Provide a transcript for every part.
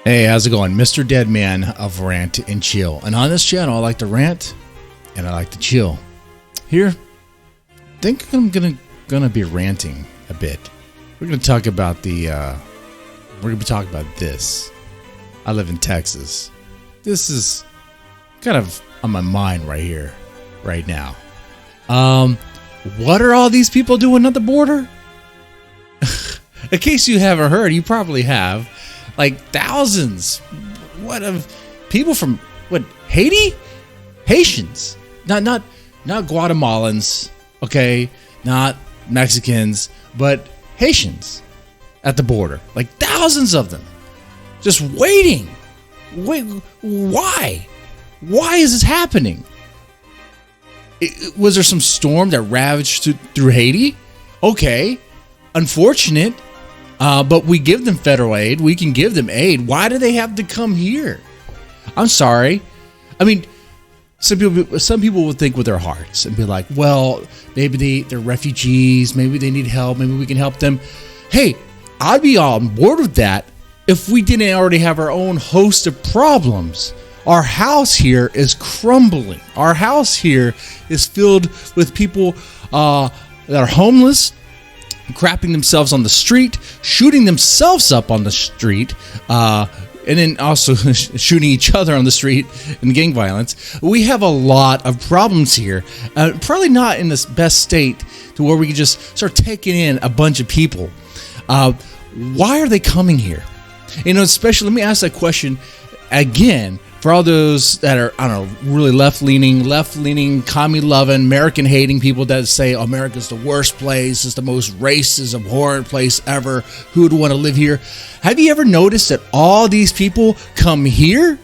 Hey, how's it going? Mr. Deadman of Rant and Chill. And on this channel, I like to rant and I like to chill. Here, I think I'm gonna be ranting a bit. We're gonna talk about this. I live in Texas. This is kind of on my mind right here, right now. What are all these people doing at the border? In case you haven't heard, you probably have. Like thousands, people from Haiti? Haitians, not Guatemalans, okay, not Mexicans, but Haitians at the border. Like thousands of them, just waiting. Wait, why? Why is this happening? Was there some storm that ravaged through Haiti? Okay, unfortunate. But we give them federal aid. We can give them aid. Why do they have to come here? I'm sorry. I mean, some people will think with their hearts and be like, well, maybe they're refugees. Maybe they need help. Maybe we can help them. Hey, I'd be on board with that if we didn't already have our own host of problems. Our house here is crumbling. Our house here is filled with people that are homeless, crapping themselves on the street, shooting themselves up on the street, and then also shooting each other on the street in gang violence. We have a lot of problems here. Probably not in the best state to where we can just start taking in a bunch of people. Why are they coming here? You know, especially, let me ask that question again. For all those that are, I don't know, really left-leaning, commie-loving, American-hating people that say America's the worst place, it's the most racist, abhorrent place ever, who would want to live here? Have you ever noticed that all these people come here?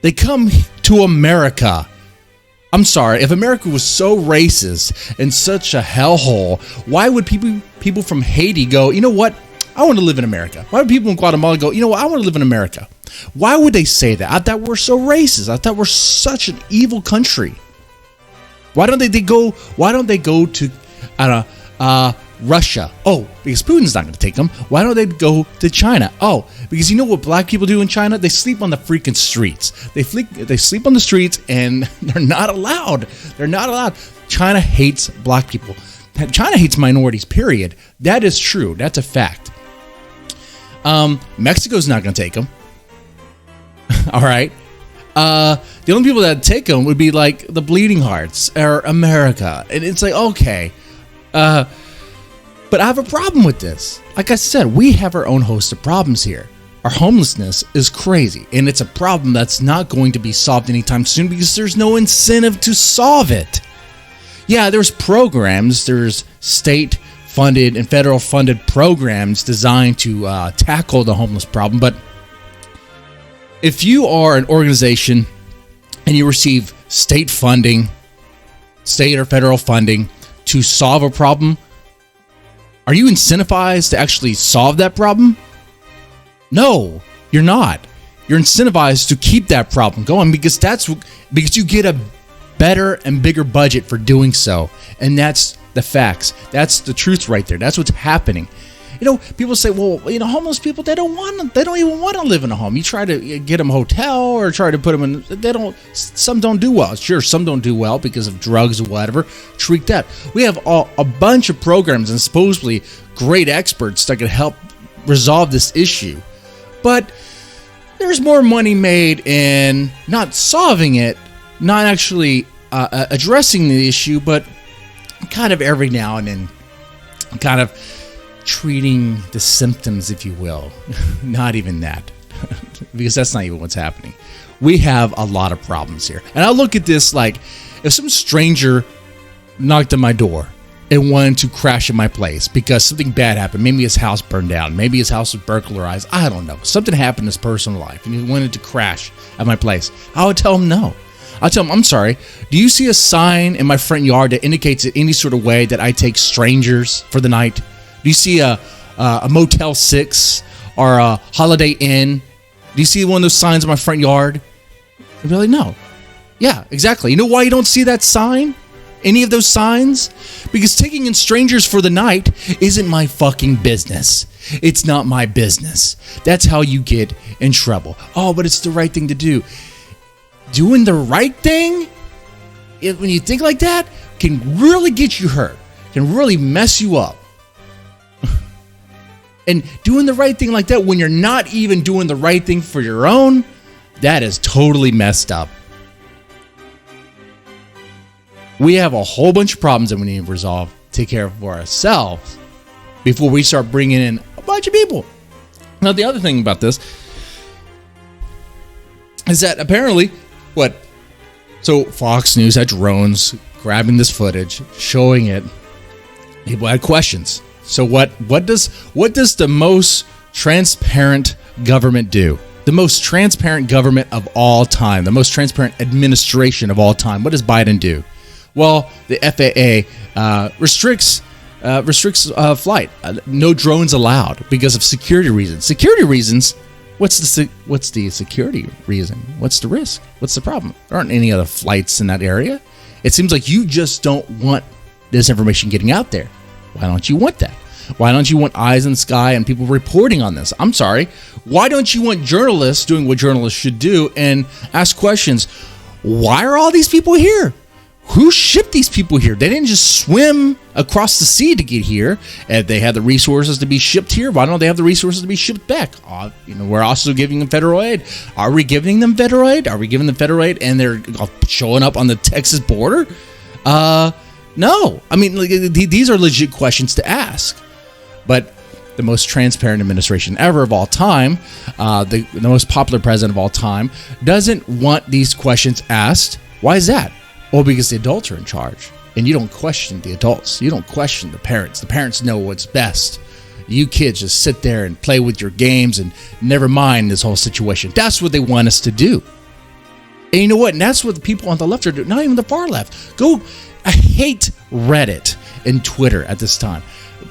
They come to America. I'm sorry, if America was so racist and such a hellhole, why would people from Haiti go, you know what? I want to live in America. Why would people in Guatemala go, you know what, I want to live in America? Why would they say that? I thought we're so racist. I thought we're such an evil country. Why don't they go to Russia? Oh, because Putin's not going to take them. Why don't they go to China? Oh, because you know what black people do in China? They sleep on the freaking streets. They sleep on the streets and they're not allowed. They're not allowed. China hates black people. China hates minorities, period. That is true. That's a fact. Mexico's not going to take them. All right. The only people that take them would be like the Bleeding Hearts or America. And it's like, okay. But I have a problem with this. Like I said, we have our own host of problems here. Our homelessness is crazy. And it's a problem that's not going to be solved anytime soon because there's no incentive to solve it. Yeah, there's programs. There's state-funded and federal-funded programs designed to tackle the homeless problem. But if you are an organization and you receive state funding, state or federal funding to solve a problem, are you incentivized to actually solve that problem? No, you're not. You're incentivized to keep that problem going because you get a better and bigger budget for doing so. And that's the facts. That's the truth right there. That's what's happening. You know, people say, well, you know, homeless people, they don't even want to live in a home. You try to get them a hotel or try to put them in, some don't do well. Sure, some don't do well because of drugs or whatever. Treat that. We have a bunch of programs and supposedly great experts that can help resolve this issue. But there's more money made in not solving it, not actually addressing the issue, but kind of every now and then kind of treating the symptoms, if you will. Not even that, because that's not even what's happening. We have a lot of problems here. And I look at this like if some stranger knocked on my door and wanted to crash at my place because something bad happened. Maybe his house burned down. Maybe his house was burglarized. I don't know. Something happened in his personal life and he wanted to crash at my place. I would tell him no. I'll tell him, I'm sorry, do you see a sign in my front yard that indicates in any sort of way that I take strangers for the night? Do you see a Motel 6 or a Holiday Inn? Do you see one of those signs in my front yard? I'd be like, no. Yeah, exactly. You know why you don't see that sign? any of those signs? Because taking in strangers for the night isn't my fucking business. It's not my business. That's how you get in trouble. Oh, but it's the right thing to do. Doing the right thing, when you think like that, can really get you hurt. Can really mess you up. And doing the right thing like that when you're not even doing the right thing for your own, that is totally messed up. We have a whole bunch of problems that we need to resolve, take care of for ourselves before we start bringing in a bunch of people. Now, the other thing about this is that apparently, so Fox News had drones grabbing this footage, showing it. People had questions. So what does the most transparent government do? The most transparent government of all time, the most transparent administration of all time. What does Biden do? Well, the FAA restricts flight. No drones allowed because of security reasons. Security reasons. What's the security reason? What's the risk? What's the problem? There aren't any other flights in that area. It seems like you just don't want this information getting out there. Why don't you want that? Why don't you want eyes in the sky and people reporting on this? I'm sorry. Why don't you want journalists doing what journalists should do and ask questions? Why are all these people here? Who shipped these people here? They didn't just swim across the sea to get here. And they had the resources to be shipped here. Why don't they have the resources to be shipped back? We're also giving them federal aid. Are we giving them federal aid? Are we giving them federal aid and they're showing up on the Texas border? No. I mean, these are legit questions to ask. But the most transparent administration ever of all time, the most popular president of all time, doesn't want these questions asked. Why is that? Well, because the adults are in charge. And you don't question the adults. You don't question the parents. The parents know what's best. You kids just sit there and play with your games and never mind this whole situation. That's what they want us to do. And you know what? And that's what the people on the left are doing. Not even the far left. I hate Reddit and Twitter at this time.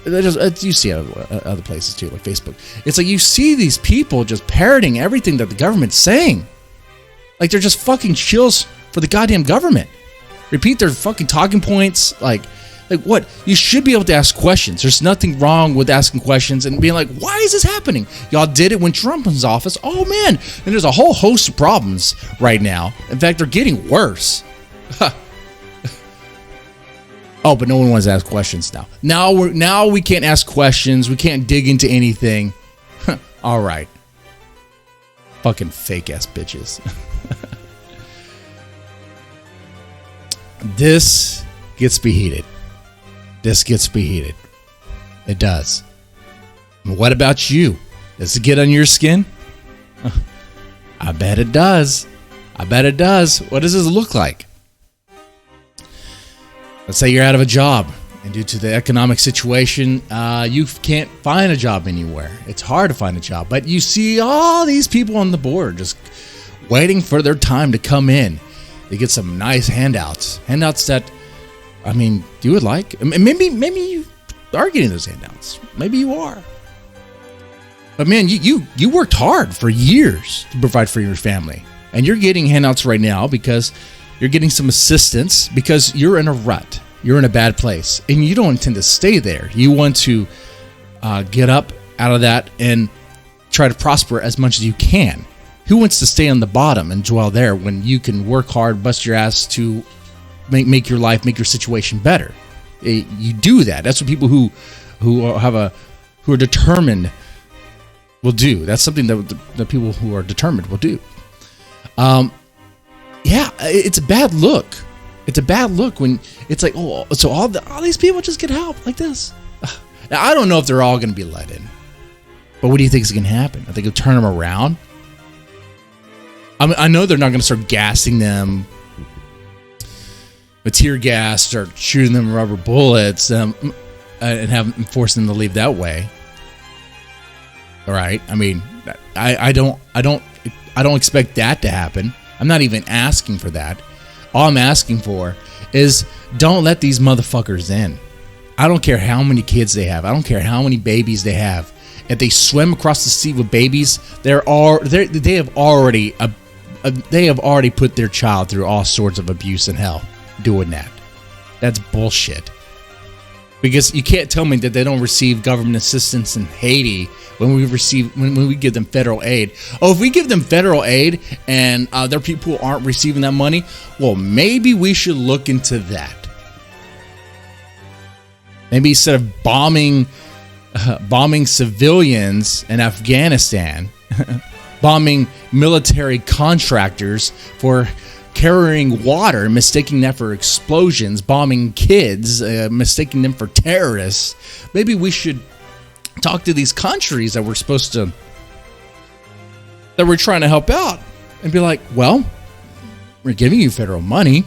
You see other places too, like Facebook. It's like you see these people just parroting everything that the government's saying. Like they're just fucking chills for the goddamn government. Repeat their fucking talking points. Like what? You should be able to ask questions. There's nothing wrong with asking questions and being like, why is this happening? Y'all did it when Trump was in office. Oh man. And there's a whole host of problems right now. In fact, they're getting worse. Oh, but no one wants to ask questions now. Now we can't ask questions. We can't dig into anything. All right. Fucking fake ass bitches. This gets me heated. It does. And what about you? Does it get on your skin? I bet it does. What does this look like? Let's say you're out of a job, and due to the economic situation, you can't find a job anywhere. It's hard to find a job, but you see all these people on the board just waiting for their time to come in. They get some nice handouts that, I mean, you would like. Maybe you are getting those handouts. Maybe you are. But man, you worked hard for years to provide for your family, and you're getting handouts right now because you're getting some assistance because you're in a rut. You're in a bad place. And you don't intend to stay there. You want to get up out of that and try to prosper as much as you can. Who wants to stay on the bottom and dwell there when you can work hard, bust your ass to make your life, make your situation better? You do that. That's what people who are determined will do. That's something that the people who are determined will do. Yeah, it's a bad look. It's a bad look when it's like, oh, so all these people just get help like this. Now, I don't know if they're all going to be let in, but what do you think is going to happen? I think they'll turn them around. I know they're not going to start gassing them with tear gas, start shooting them rubber bullets, and forcing them to leave that way. All right. I mean, I don't expect that to happen. I'm not even asking for that. All I'm asking for is don't let these motherfuckers in. I don't care how many kids they have. I don't care how many babies they have. If they swim across the sea with babies, they have already put their child through all sorts of abuse and hell doing that. That's bullshit. Because you can't tell me that they don't receive government assistance in Haiti when we give them federal aid. Oh, if we give them federal aid and their people aren't receiving that money, well, maybe we should look into that. Maybe instead of bombing civilians in Afghanistan, bombing military contractors for carrying water, mistaking that for explosions, bombing kids, mistaking them for terrorists. Maybe we should talk to these countries that we're trying to help out and be like, well, we're giving you federal money.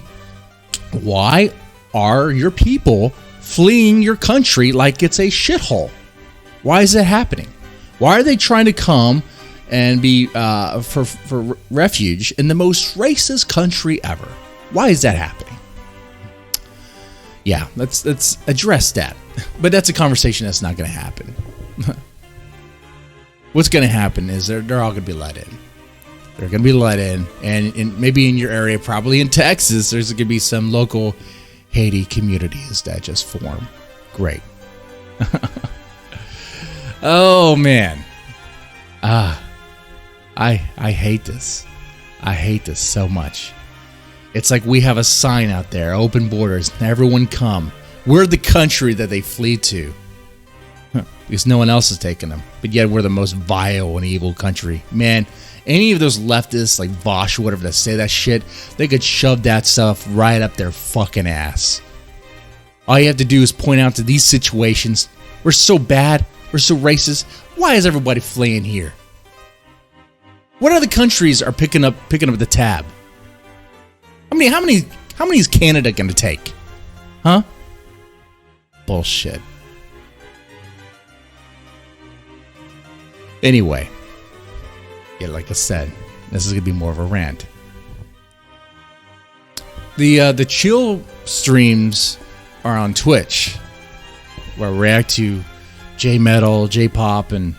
Why are your people fleeing your country like it's a shithole? Why is that happening? Why are they trying to come and be for refuge in the most racist country ever? Why is that happening? Yeah, let's address that. But that's a conversation that's not going to happen. What's going to happen is they're all going to be let in. They're going to be let in, and maybe in your area, probably in Texas, there's going to be some local Haiti communities that just form. Great. Oh man. I hate this. I hate this so much. It's like we have a sign out there, open borders, everyone come. We're the country that they flee to. Because no one else is taking them. But yet we're the most vile and evil country. Man, any of those leftists like Vosh or whatever that say that shit, they could shove that stuff right up their fucking ass. All you have to do is point out to these situations. We're so bad. We're so racist. Why is everybody fleeing here? What other countries are picking up the tab? How many is Canada going to take? Huh? Bullshit. Anyway, yeah, like I said, this is gonna be more of a rant. The chill streams are on Twitch, where I react to J-metal, J-pop, and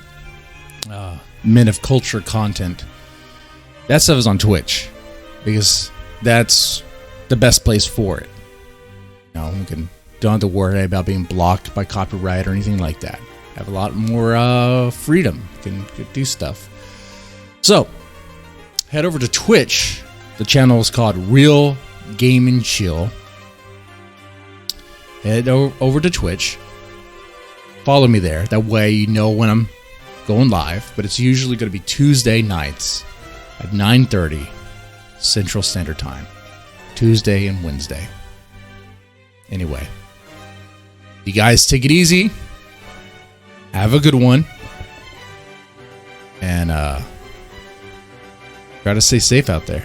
men of culture content. That stuff is on Twitch because that's the best place for it. You know, don't have to worry about being blocked by copyright or anything like that. Have a lot more freedom. Can do stuff. So, head over to Twitch. The channel is called Real Game and Chill. Head over to Twitch. Follow me there. That way you know when I'm going live. But it's usually going to be Tuesday nights at 9:30 Central Standard Time. Tuesday and Wednesday. Anyway, you guys take it easy. Have a good one. And try to stay safe out there.